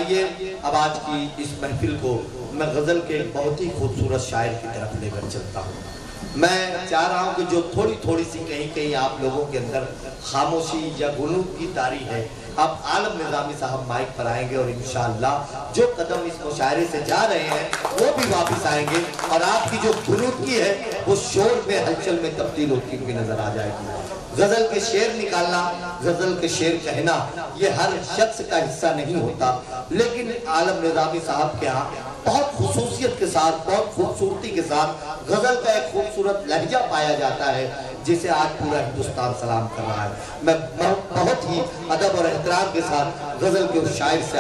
آئیے اب آج کی اس محفل کو میں غزل کے ایک بہت ہی خوبصورت شاعر کی طرف لے کر چلتا ہوں. میں چاہ رہا ہوں کہ جو تھوڑی سی کہیں آپ لوگوں کے اندر خاموشی یا غنود کی طاری ہے، اب عالم نظامی صاحب مائک پر آئیں گے اور انشاءاللہ جو قدم اس مشاعرے سے جا رہے ہیں وہ بھی واپس آئیں گے اور آپ کی جو غنود کی ہے وہ شور میں ہلچل میں تبدیل ہوتی ہوئی نظر آ جائے گی. غزل کے شعر نکالنا، غزل کے شعر کہنا یہ ہر شخص کا حصہ نہیں ہوتا، لیکن عالم نظامی صاحب کے ہاں بہت خصوصیت کے ساتھ، بہت خوبصورتی کے ساتھ غزل کا ایک خوبصورت لہجہ پایا جاتا ہے جسے آج پورا ہندوستان سلام کر رہا ہے. میں بہت ہی ادب اور احترام کے ساتھ غزل کے اس شاعر سے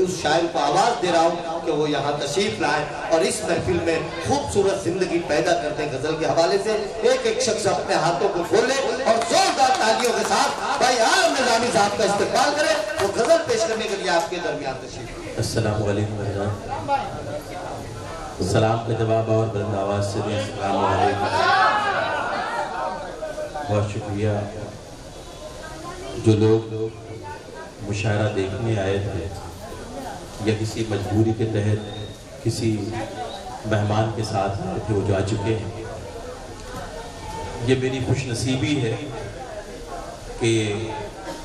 اس شاعر کو آواز دے رہا ہوں کہ وہ یہاں تشریف لائیں اور اس محفل میں خوبصورت زندگی پیدا کرتے ہیں. غزل کے حوالے سے ایک شخص اپنے ہاتھوں کو کھولے اور زوردار تالیوں کے ساتھ بھائی عالم نظامی صاحب کا استقبال کرے. وہ غزل پیش کرنے کے لیے آپ کے درمیان تشریف. السلام علیکم حضرات. سلام کا جواب اور بلند آواز سے دیں السلام علیکم. بہت شکریہ جو لوگ مشاعرہ دیکھنے آئے تھے یا کسی مجبوری کے تحت کسی مہمان کے ساتھ آئے تھے وہ جو آ چکے ہیں. یہ میری خوش نصیبی ہے کہ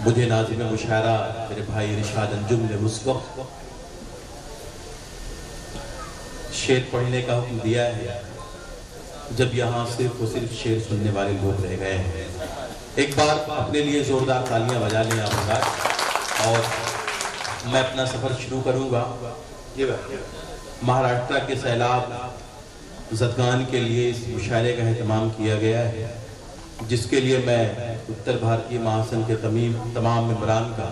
مجھے ناظم مشاعرہ میرے بھائی ارشاد انجم نے اس وقت شعر پڑھنے کا حکم دیا ہے جب یہاں صرف و صرف شعر سننے والے لوگ رہ گئے ہیں. ایک بار اپنے لیے زوردار تالیاں بجا لیں آپ اور میں اپنا سفر شروع کروں گا. مہاراشٹر کے سیلاب زدگان کے لیے اس مشاعرے کا اہتمام کیا گیا ہے جس کے لیے میں اتر بھارتی محاسن کے تمام ممبران کا،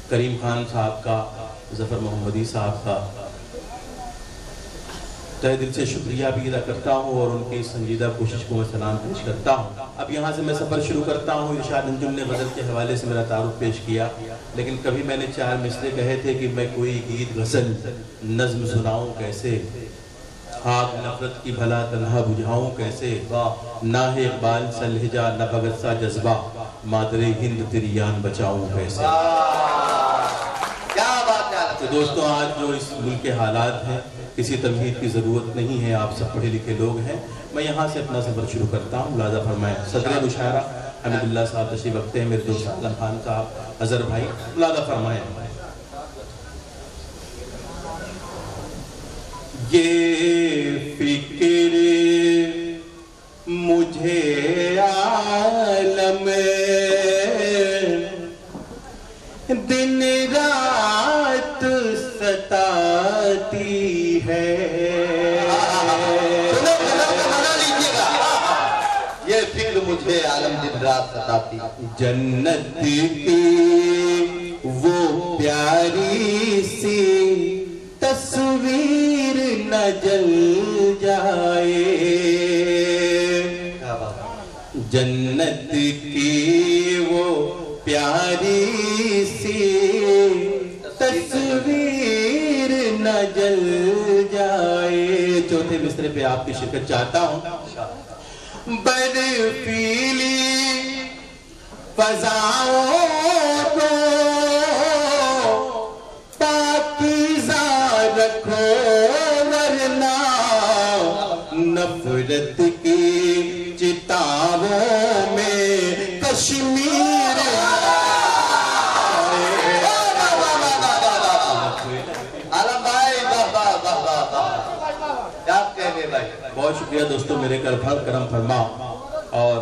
کریم خان صاحب کا، ظفر محمدی صاحب کا تہ دل سے شکریہ بھی ادا کرتا ہوں اور ان کی سنجیدہ کوشش کو میں سلام پیش کرتا ہوں. اب یہاں سے میں سفر شروع کرتا ہوں. ارشاد انجم نے غزل کے حوالے سے میرا تعارف پیش کیا، لیکن کبھی میں نے 4 مصرے کہے تھے کہ میں کوئی گیت غزل نظم سناؤں کیسے، خاک نفرت کی بھلا تنہا بجھاؤں کیسے، نہ ہے اقبال سا لہجہ نہ بھگت سا جذبہ، مادر ہند تیری جان بچاؤں کیسے. تو دوستوں آج جو اس ملک کے حالات ہیں کسی تمہید کی ضرورت نہیں ہے، آپ سب پڑھے لکھے لوگ ہیں. میں یہاں سے اپنا سفر شروع کرتا ہوں. ملاحظہ فرمائیں صدر مشاعرہ حمید اللہ صاحب تشریف رکھتے ہیں، میرے دوست عالم خان صاحب، اظہر بھائی. ملاحظہ فرمائیں یہ فکر مجھے عالم دن رات ستاتی ہے. یہ فکر مجھے عالم دن رات ستاتی، جنت کی وہ پیاری سی تصویر نہ جل جائے، جنت کی وہ پیاری سی تصویر نہ جل جائے. چوتھے مصرے پہ آپ کی شرکت چاہتا ہوں. برفیلی فضاؤں کو پاکیزہ رکھو ورنہ نفرت کی چتاؤں میں کشمیر. بہت شکریہ دوستوں، میرے کرم فرما. اور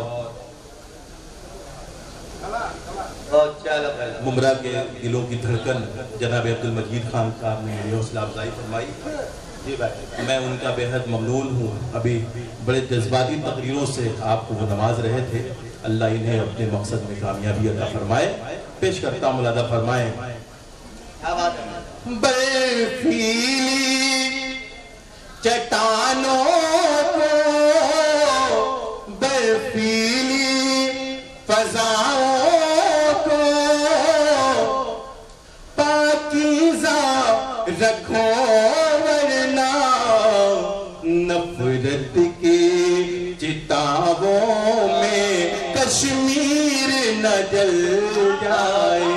ممبرا کے دلوں کی دھڑکن جناب عبدالمجید خان صاحب نے میری حوصلہ افزائی فرمائی. میں ان کا بے حد ممنون ہوں. ابھی بڑے جذباتی تقریروں سے آپ کو وہ نواز رہے تھے. اللہ انہیں اپنے مقصد میں کامیابی عطا فرمائے. پیش کرتا ہوں، ملاحظہ فرمائیں. برفیلی چٹانوں کو، برفیلی فضاؤں کو پاکیزہ رکھو ورنہ نفرت کی چتاؤں میں کشمیر نہ جل جائے.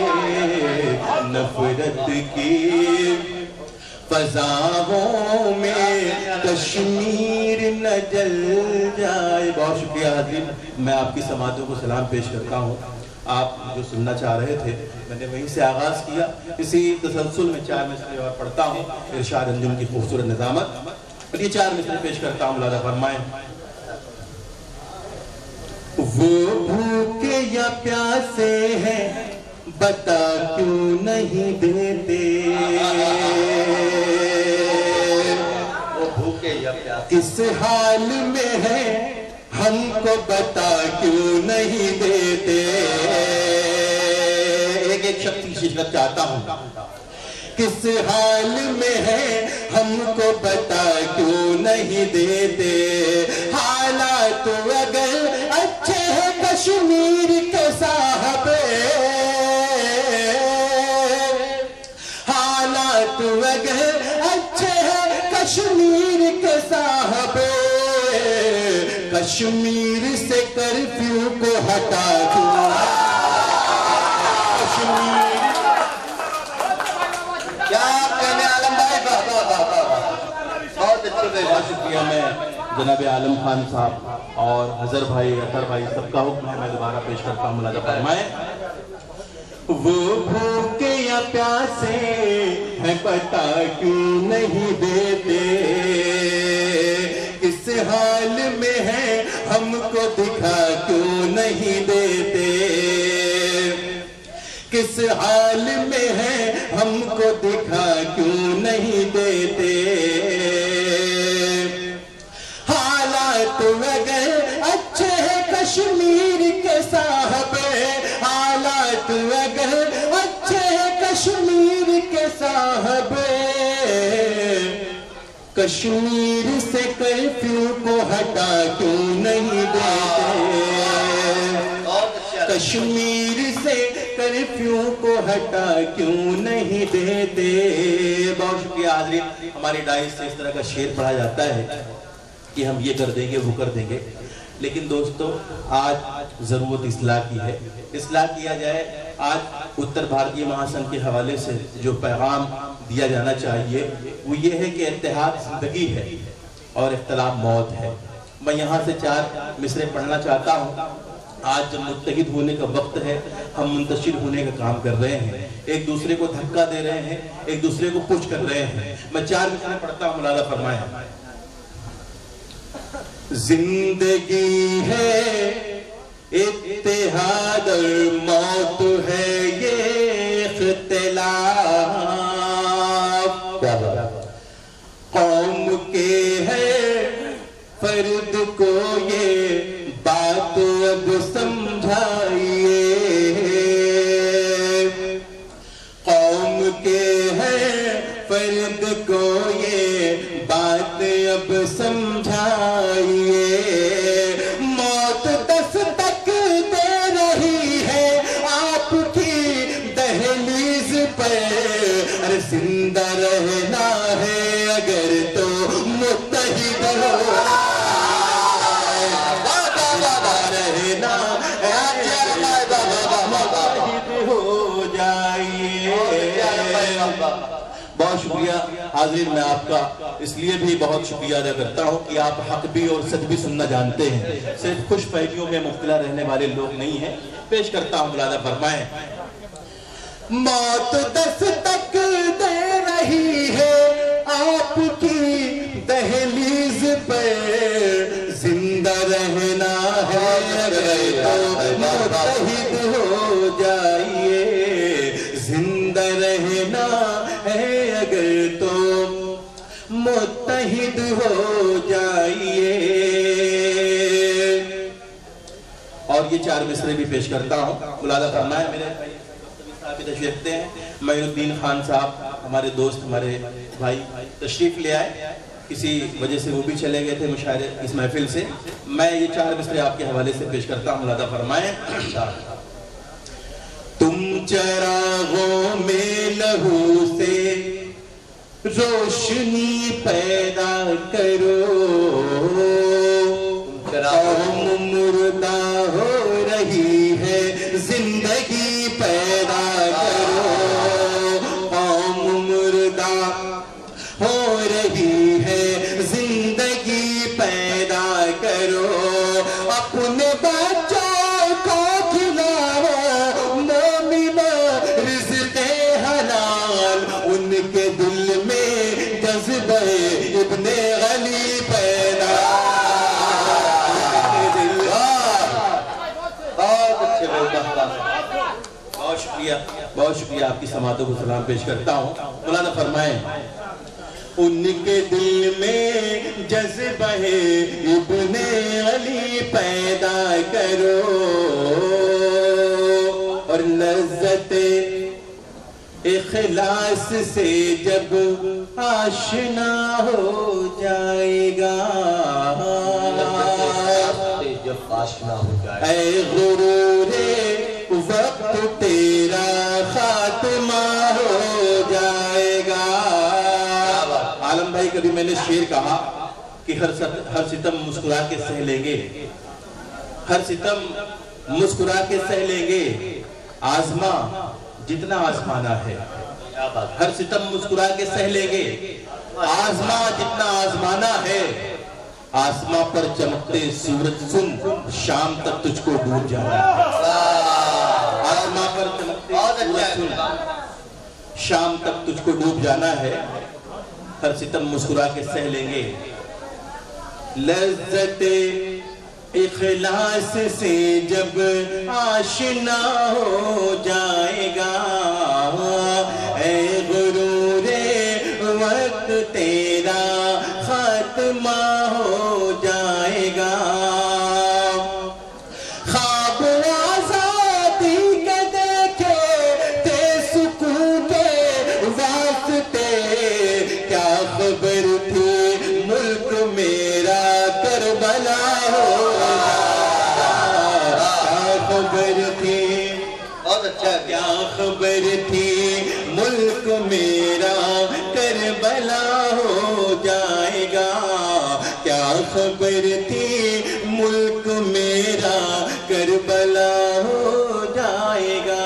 نفرت غفلت کی فضاؤں میں کشمیر نہ جل جائے. بہت شکریہ حاضرین. میں آپ کی سماعتوں کو سلام پیش کرتا ہوں. آپ جو سننا چاہ رہے تھے میں نے وہیں سے آغاز کیا. اسی تسلسل میں 4 مصرے اور پڑھتا ہوں. ارشاد انجم کی خوبصورت نظامت اور یہ 4 مصرے پیش کرتا ہوں. ملاحظہ فرمائیں. وہ بھوکے یا پیاسے ہیں بتا کیوں نہیں دیتے, وہ بھوکے یا پیاسے کس حال میں ہے ہم کو بتا کیوں نہیں دیتے. ایک شخص کی شرکت چاہتا ہوں. کس حال میں ہے ہم کو بتا کیوں نہیں دیتے. حالات اگر اچھے ہیں کشمیر کے صاحب, حالات اگر اچھے ہیں کشمیر کے صاحب, کشمیر سے کرفیو کو ہٹا دو. کشمیر کیا کہنے عالم بھائی, بہت اچھے. بہت شکریہ. میں جناب عالم خان صاحب اور حضر بھائی, اطہر بھائی سب کا حکم ہے, میں دوبارہ پیش کرتا ہوں. ملاحظہ فرمائیں. وہ بھوکے یا پیاسے ہیں بتا کیوں نہیں دیتے, کس حال میں ہے ہم کو دکھا کیوں نہیں دیتے. کس حال میں ہے ہم کو دکھا کیوں نہیں دیتے. حالات اگر اچھے ہیں کشمیر کے صاحب, حالات اگر اچھے ہیں کشمیر کے صاحب, کشمیر سے کرفیو کو ہٹا کیوں نہیں دیتے. کشمیر سے کرفیو کو ہٹا کیوں نہیں دیتے. بہت شکریہ حاضرین. ہماری ڈائس سے اس طرح کا شعر پڑھا جاتا ہے کہ ہم یہ کر دیں گے وہ کر دیں گے, لیکن دوستو آج ضرورت اصلاح کی ہے. اصلاح کیا جائے. آج اتر بھارتی مہاسنگھ کے حوالے سے جو پیغام دیا جانا چاہیے وہ یہ ہے کہ اتحاد زندگی ہے اور اختلاف موت ہے. میں یہاں سے 4 مصرے پڑھنا چاہتا ہوں. آج جب متحد ہونے کا وقت ہے, ہم منتشر ہونے کا کام کر رہے ہیں, ایک دوسرے کو دھکا دے رہے ہیں, ایک دوسرے کو پش کر رہے ہیں. میں 4 مصرے پڑھتا ہوں. ملاحظہ فرمائیں. زندگی ہے اتحاد اور موت ہے یہ اختلاف, قوم کے ہے فرد کو یہ بات اب سمجھائیے. قوم کے ہے فرد کو یہ بات اب سمجھائیے. موت دستک دے رہی ہے آپ کی دہلیز پر, زندہ رہنا ہے اگر تو متحد ہو بہت شکریہ حاضرین. میں آپ کا اس لیے بھی بہت شکریہ ادا کرتا ہوں کہ آپ حق بھی اور سچ بھی سننا جانتے ہیں, صرف خوش فہمیوں میں مبتلا رہنے والے لوگ نہیں ہیں. پیش کرتا ہوں. ملاحظہ فرمائیں. موت دستک دے رہی ہے آپ کی دہلیز پر, زندہ رہنا ہے تو متحد ہو جائیے. زندہ رہنا ہے اگر تو متحد ہو جائیے. اور یہ 4 مصرے بھی پیش کرتا ہوں. ملاحظہ فرمائیں. میرے صاحب تشریف رکھتے ہیں. معین الدین خان صاحب ہمارے دوست, ہمارے بھائی تشریف لے آئے. کسی وجہ سے وہ بھی چلے گئے تھے مشاعرے اس محفل سے. میں یہ 4 مصرے آپ کے حوالے سے پیش کرتا ہوں. ملاحظہ فرمائیں. تم چراغوں میں لہو سے روشنی پیدا کرو, قوم مردہ ہو رہی ہے زندگی پیدا کرو. کرو اپنے بچوں کو کھلاؤ مومنہ رزق حلال ان کے دل میں جذبہ ابن غلی پیدا بہت شکریہ آپ کی سماعتوں کو سلام پیش کرتا ہوں مولانا فرمائیں ان کے دل میں جذبہ ابن علی پیدا کرو اور لذت اخلاص سے جب آشنا ہو جائے گا جب آشنا ہو جائے اے غرور وقت تیرا خاتمہ ہو جائے گا عالم بھائی کبھی میں نے شعر کہا کہ ہر ستم مسکرا کے سہ لیں گے ہر ستم مسکرا کے سہ لیں گے آزما جتنا آزمانا ہے ہر ستم مسکرا کے سہ لیں گے آزما جتنا آزمانا ہے آسماں پر چمکتے سورج سن شام تک تجھ کو ڈوب جانا ہے آسماں پر چمکتے سورج سن شام تک تجھ کو ڈوب جانا ہے ہر ستم مسکرا کے سہ لیں گے لذت اخلاص سے جب آشنا ہو جائے گا اے غرور وقت تیرا خاتمہ ہو جائے گا خواب آزادی کے دیکھے تے سکون کے واسطے کیا خبر تھی ملک میرا کربلا ہو کیا خبر تھی ملک میرا کربلا ہو جائے گا کیا خبر تھی ملک میرا کربلا ہو جائے گا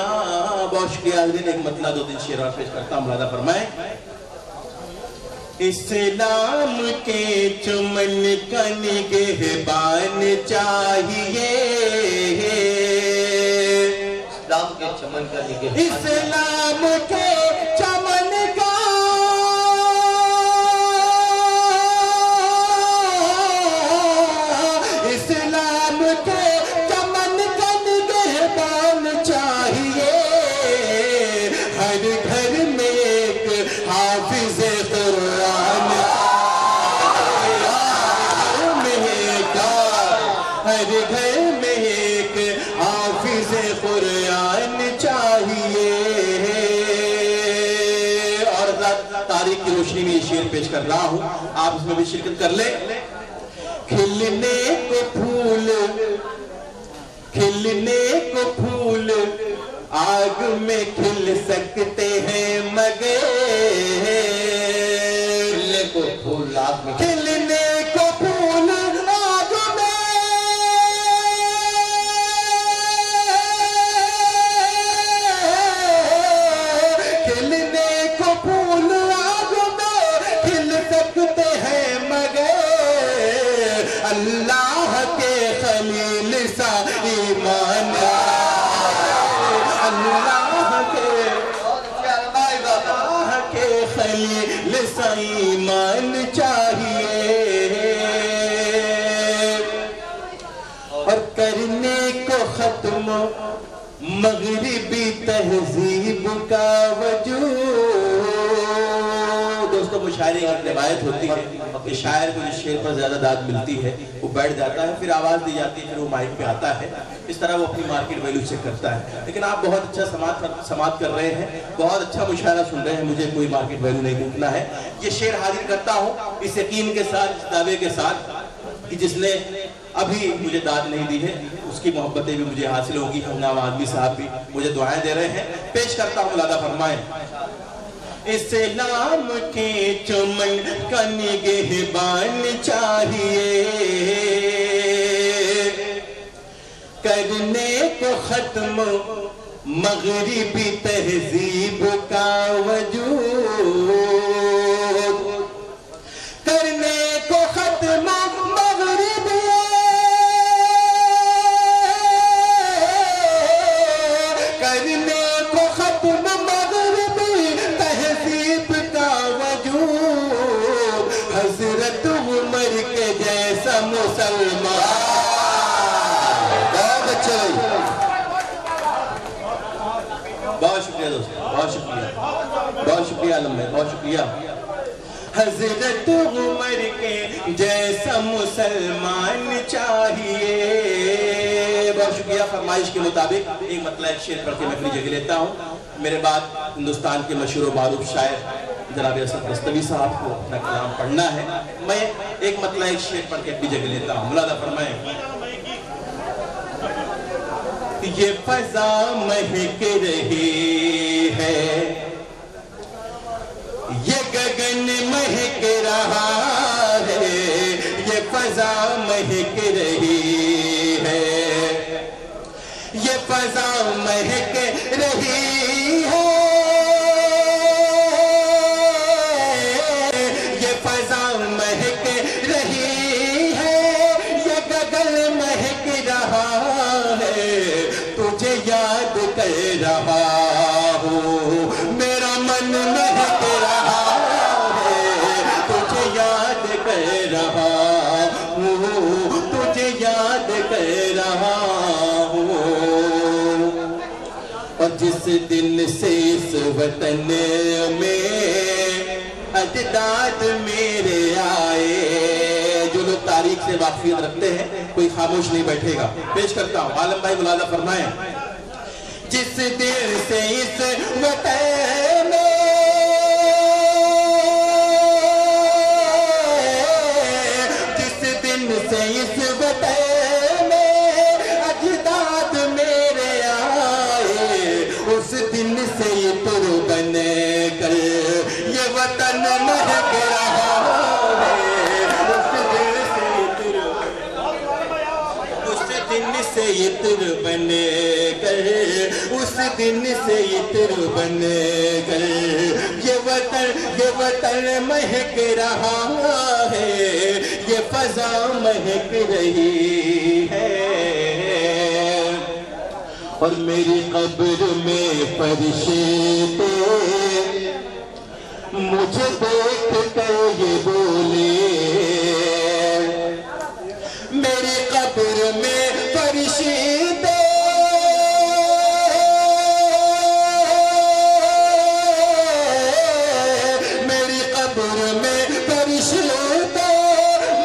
بہت شکریہ حاضرین ایک مطلع دو تین شعر اور پیش کرتا ہوں مولانا فرمائیں اسلام کے چمن کا نگہبان چاہیے اسلام کے چمن کا نگہبان اسلام کے چمن کا اسلام کے چمن کا نگہبان چاہیے ہر گھر میں ایک حافظ قرآن ہر گھر میں ایک حافظ قرآن چاہیے اور تاریخ کی روشنی میں یہ شعر پیش کر رہا ہوں آپ اس میں بھی شرکت کر لیں کھلنے کو پھول آگ میں کھل سکتے ہیں مگر کھلنے کو پھول آگ میں کھلنے کو پھول آگ میں کھلنے کو پھول آگ میں کھل سکتے ہیں مگر اللہ کے خلیل سا ایمان اللہ کے خلیل سا ایمان چاہیے اور کرنے کو ختم مغربی تہذیب کا وجود دوستو مشاعرے کی روایت ہوتی ہے کہ شاعر کو جس شعر پر زیادہ داد ملتی ہے وہ بیٹھ جاتا ہے پھر آواز دی جاتی ہے پھر وہ مائک پہ آتا ہے اس طرح وہ اپنی مارکیٹ ویلیو چیک کرتا ہے لیکن آپ بہت اچھا سماعت کر رہے ہیں بہت اچھا مشاعرہ سن رہے ہیں مجھے کوئی مارکیٹ ویلیو نہیں ملنا ہے یہ شعر حاضر کرتا ہوں اس یقین کے ساتھ اس دعوے کے ساتھ کہ جس نے ابھی مجھے داد نہیں دی ہے اس کی محبتیں بھی مجھے حاصل ہوگی ہنگامہ آدمی صاحب بھی مجھے دعائیں دے رہے ہیں پیش کرتا ہوں مولانا فرمائیں اسلام کے چمن کا نگہبان چاہیے کرنے کو ختم مغربی تہذیب کا وجود کرنے کو ختم مغربی عالم میں، بہت شکریہ۔ حضرت عمر کے جیسا مسلمان چاہیے۔ بہت شکریہ۔ فرمائش کے مطابق ایک مطلع ایک شعر پڑھ کے میں اپنی جگہ لیتا ہوں۔ میرے بعد ہندوستان کے مشہور و معروف شاعر جناب اسد رستوی صاحب کو اپنا کلام پڑھنا ہے۔ میں ایک مطلع ایک شعر پڑھ کے اپنی جگہ لیتا ہوں۔ ملادہ فرمائیں۔ یہ فضا مہک رہی ہے، یہ گگن مہک رہا ہے، یہ فضا مہک رہی ہے، یہ فضا مہک رہی ہے، یہ فضا مہک رہی ہے، یہ گگن مہک رہا ہے، تجھے یاد کر رہا ہوں، میرا من مہک رہا ہے، تجھے یاد کر رہا ہوں، تجھے یاد کر رہا ہوں۔ اور جس دن سے اس وطن میں اجداد میرے آئے، جو لوگ تاریخ سے واقفیت رکھتے ہیں کوئی خاموش نہیں بیٹھے گا۔ پیش کرتا ہوں عالم بھائی، ملادہ فرمائیں۔ جس دن سے اس وطن میں جس دن سے اس وطن میں اجداد میرے آئے، اس دن سے یہ تربن کر یہ وطن مہک رہا ہے، اس دن سے یہ تربن کر، اس دن سے یہ تربن کر، یہ وطن مہک رہا ہے، یہ فضا مہک رہی ہے۔ اور میری قبر میں فرشتے مجھے دیکھ کر یہ بولے، میری قبر میں فرشتے میری قبر میں فرشتے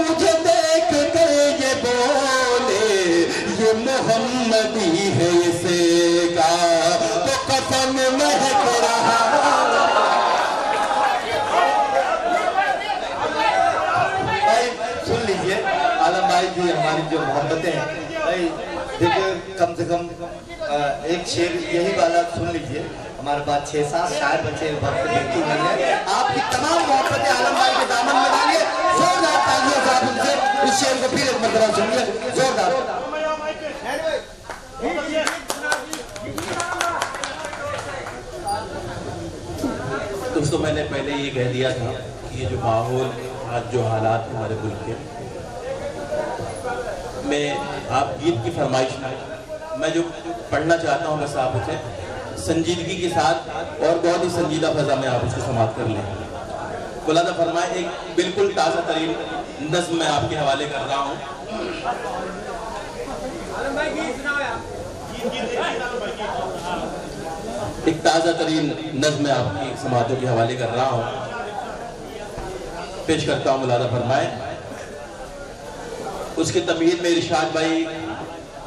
مجھے دیکھ کر یہ بولے، یہ محمدی ہے اسے کا تو کفن مہک رہا۔ سن لیجئے عالم بھائی جی، ہماری جو محبتیں ہیں، دیکھیں کم سے کم ایک شعر یہی والا سن لیجئے۔ ہمارے پاس 6-7 شاعر بچے وقت دیکھی ہوئی ہیں، آپ کی تمام محبتیں عالم بھائی کے دامن میں ڈالیے، زوردار تالیوں سے آپ ان سے اس شعر کو پھر ایک مرتبہ سنیے، زوردار۔ دوستو میں نے پہلے یہ کہہ دیا تھا کہ یہ جو ماحول آج جو حالات ہمارے ملک کے، میں آپ گیت کی فرمائش میں جو پڑھنا چاہتا ہوں بس آپ اسے سنجیدگی کے ساتھ اور بہت ہی سنجیدہ فضا میں آپ اس کو سماعت کر لیں۔ ملادہ فرمائیں۔ ایک بالکل تازہ ترین نظم میں آپ کے حوالے کر رہا ہوں۔ ایک تازہ ترین نظم میں آپ کی سماعتوں کے حوالے کر رہا ہوں، پیش کرتا ہوں، ملادہ فرمائیں۔ اس کے تمہید میں ارشاد بھائی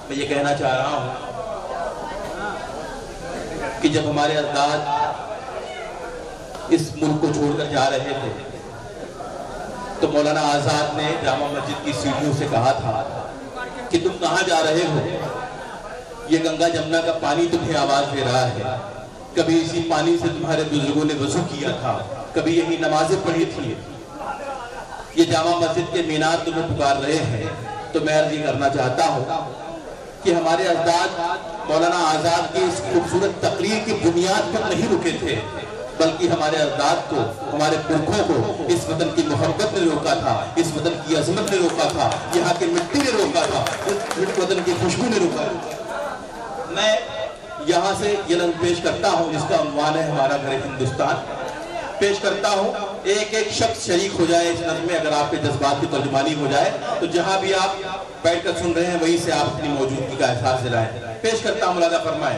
میں یہ کہنا چاہ رہا ہوں کہ جب ہمارے اجداد اس ملک کو چھوڑ کر جا رہے تھے تو مولانا آزاد نے جامع مسجد کی سیڑھیوں سے کہا تھا کہ تم کہاں جا رہے ہو، یہ گنگا جمنا کا پانی تمہیں آواز دے رہا ہے، کبھی اسی پانی سے تمہارے بزرگوں نے وضو کیا تھا، کبھی یہی نمازیں پڑھی تھی، یہ جامع مسجد کے مینار تمہیں پکار رہے ہیں۔ تو میں عرض کرنا چاہتا ہوں کہ ہمارے اجداد مولانا آزاد کی اس خوبصورت تقریر کی بنیاد پر نہیں رکے تھے، بلکہ ہمارے اجداد کو، ہمارے پرکھوں کو اس وطن کی محبت نے روکا تھا، اس وطن کی عظمت نے روکا تھا، یہاں کی مٹی نے روکا تھا، اس وطن کی خوشبو نے روکا تھا۔ میں یہاں سے یہ نظم پیش کرتا ہوں جس کا عنوان ہے ہمارا گھر ہندوستان۔ پیش کرتا ہوں، ایک ایک شخص شریک ہو جائے اس نظم میں، اگر آپ کے جذبات کی ترجمانی ہو جائے تو جہاں بھی آپ بیٹھ کر سن رہے ہیں وہیں سے آپ اپنی موجودگی کا احساس دلائیں۔ پیش کرتا ہوں، ملادہ فرمائیں۔